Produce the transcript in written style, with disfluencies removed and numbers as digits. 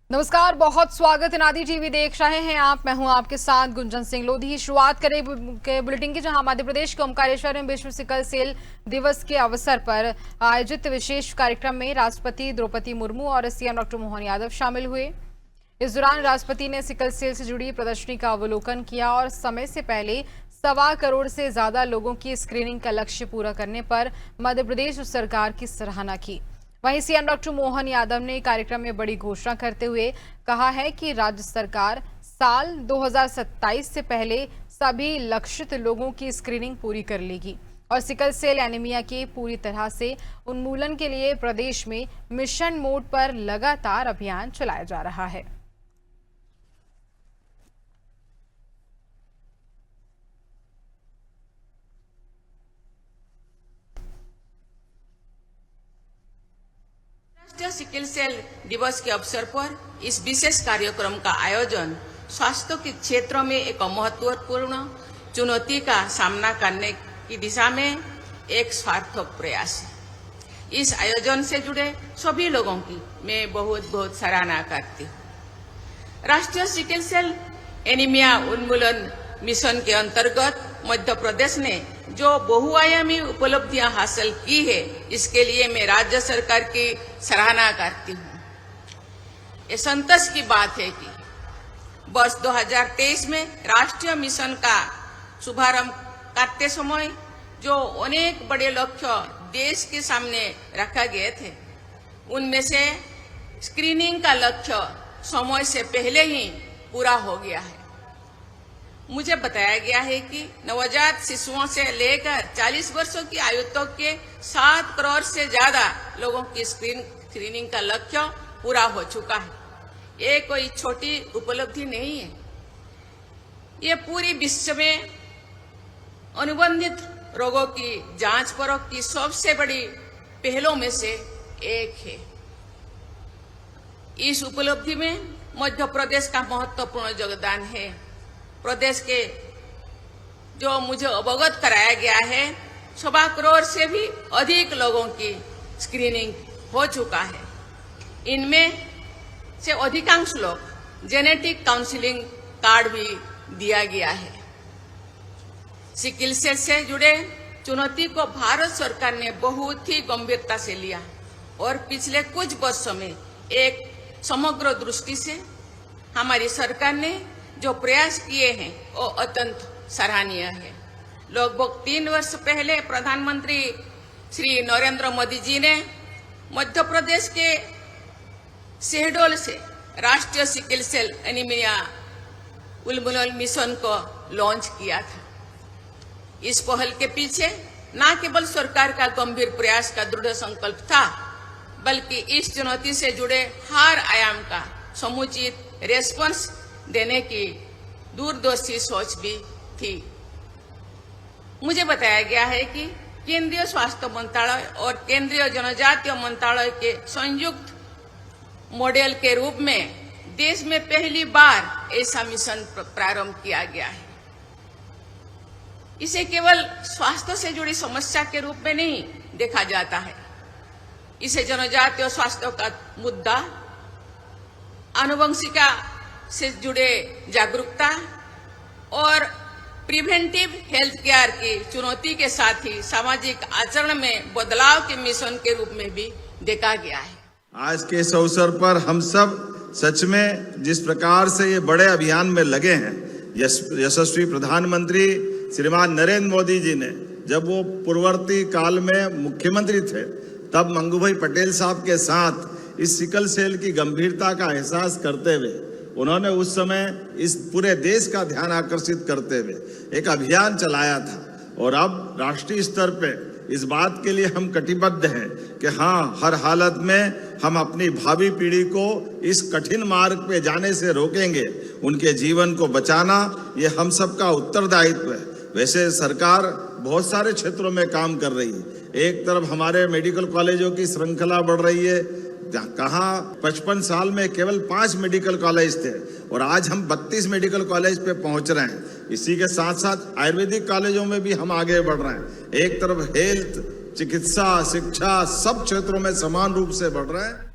नमस्कार, बहुत स्वागत है। नादी टीवी देख रहे हैं आप। मैं हूं आपके साथ गुंजन सिंह लोधी। शुरुआत करें के बुलेटिन की, जहां मध्य प्रदेश के ओमकारेश्वर में विश्व सिकल सेल दिवस के अवसर पर आयोजित विशेष कार्यक्रम में राष्ट्रपति द्रौपदी मुर्मू और सीएम डॉक्टर मोहन यादव शामिल हुए। इस दौरान राष्ट्रपति ने सिकल सेल से जुड़ी प्रदर्शनी का अवलोकन किया और समय से पहले 1.25 करोड़ से ज्यादा लोगों की स्क्रीनिंग का लक्ष्य पूरा करने पर मध्य प्रदेश सरकार की सराहना की। वहीं सीएम डॉक्टर मोहन यादव ने कार्यक्रम में बड़ी घोषणा करते हुए कहा है कि राज्य सरकार साल 2027 से पहले सभी लक्षित लोगों की स्क्रीनिंग पूरी कर लेगी और सिकल सेल एनीमिया के पूरी तरह से उन्मूलन के लिए प्रदेश में मिशन मोड पर लगातार अभियान चलाया जा रहा है। राष्ट्रीय सिकल सेल दिवस के अवसर पर इस विशेष कार्यक्रम का आयोजन स्वास्थ्य के क्षेत्र में एक महत्वपूर्ण चुनौती का सामना करने की दिशा में एक सार्थक प्रयास है। इस आयोजन से जुड़े सभी लोगों की मैं बहुत बहुत सराहना करती हूँ। राष्ट्रीय सिकल सेल एनीमिया उन्मूलन मिशन के अंतर्गत मध्य प्रदेश ने जो बहुआयामी उपलब्धियां हासिल की है, इसके लिए मैं राज्य सरकार की सराहना करती हूँ। ये संतोष की बात है कि वर्ष 2023 में राष्ट्रीय मिशन का शुभारंभ करते समय जो अनेक बड़े लक्ष्य देश के सामने रखा गए थे, उनमें से स्क्रीनिंग का लक्ष्य समय से पहले ही पूरा हो गया है। मुझे बताया गया है कि नवजात शिशुओं से लेकर 40 वर्षों की आयु तक के 7 करोड़ से ज्यादा लोगों की स्क्रीनिंग का लक्ष्य पूरा हो चुका है। ये कोई छोटी उपलब्धि नहीं है। ये पूरी विश्व में अनुबंधित रोगों की जांच परख की सबसे बड़ी पहलों में से एक है। इस उपलब्धि में मध्य प्रदेश का महत्वपूर्ण योगदान है। प्रदेश के जो मुझे अवगत कराया गया है, 1.25 करोड़ से भी अधिक लोगों की स्क्रीनिंग हो चुका है। इनमें से अधिकांश लोग जेनेटिक काउंसलिंग कार्ड भी दिया गया है। सिकल सेल से जुड़े चुनौती को भारत सरकार ने बहुत ही गंभीरता से लिया और पिछले कुछ वर्षों में एक समग्र दृष्टि से हमारी सरकार ने जो प्रयास किए हैं वो अत्यंत सराहनीय है। लगभग 3 वर्ष पहले प्रधानमंत्री श्री नरेंद्र मोदी जी ने मध्य प्रदेश के शहडोल से राष्ट्रीय सिकल सेल एनीमिया उन्मूलन मिशन को लॉन्च किया था। इस पहल के पीछे न केवल सरकार का गंभीर प्रयास का दृढ़ संकल्प था, बल्कि इस चुनौती से जुड़े हर आयाम का समुचित रेस्पॉन्स देने की दूरदर्शी सोच भी थी। मुझे बताया गया है कि केंद्रीय स्वास्थ्य मंत्रालय और केंद्रीय जनजातीय मंत्रालय के संयुक्त मॉडल के रूप में देश में पहली बार ऐसा मिशन प्रारंभ किया गया है। इसे केवल स्वास्थ्य से जुड़ी समस्या के रूप में नहीं देखा जाता है। इसे जनजातीय स्वास्थ्य का मुद्दा, आनुवंशिकता से जुड़े जागरूकता और प्रिवेंटिव हेल्थ केयर की चुनौती के साथ ही सामाजिक आचरण में बदलाव के मिशन के रूप में भी देखा गया है। आज के इस अवसर पर हम सब सच में जिस प्रकार से ये बड़े अभियान में लगे हैं, यशस्वी प्रधानमंत्री श्रीमान नरेंद्र मोदी जी ने जब वो पूर्ववर्ती काल में मुख्यमंत्री थे, तब मंगू भाई पटेल साहब के साथ इस सिकल सेल की गंभीरता का एहसास करते हुए उन्होंने उस समय इस पूरे देश का ध्यान आकर्षित करते हुए एक अभियान चलाया था। और अब राष्ट्रीय स्तर पे इस बात के लिए हम कटिबद्ध हैं कि हाँ, हर हालत में हम अपनी भावी पीढ़ी को इस कठिन मार्ग पे जाने से रोकेंगे। उनके जीवन को बचाना ये हम सबका उत्तरदायित्व है। वैसे सरकार बहुत सारे क्षेत्रों में काम कर रही है। एक तरफ हमारे मेडिकल कॉलेजों की श्रृंखला बढ़ रही है। कहाँ 55 साल में केवल 5 मेडिकल कॉलेज थे और आज हम 32 मेडिकल कॉलेज पे पहुंच रहे हैं। इसी के साथ साथ आयुर्वेदिक कॉलेजों में भी हम आगे बढ़ रहे हैं। एक तरफ हेल्थ, चिकित्सा, शिक्षा सब क्षेत्रों में समान रूप से बढ़ रहे हैं।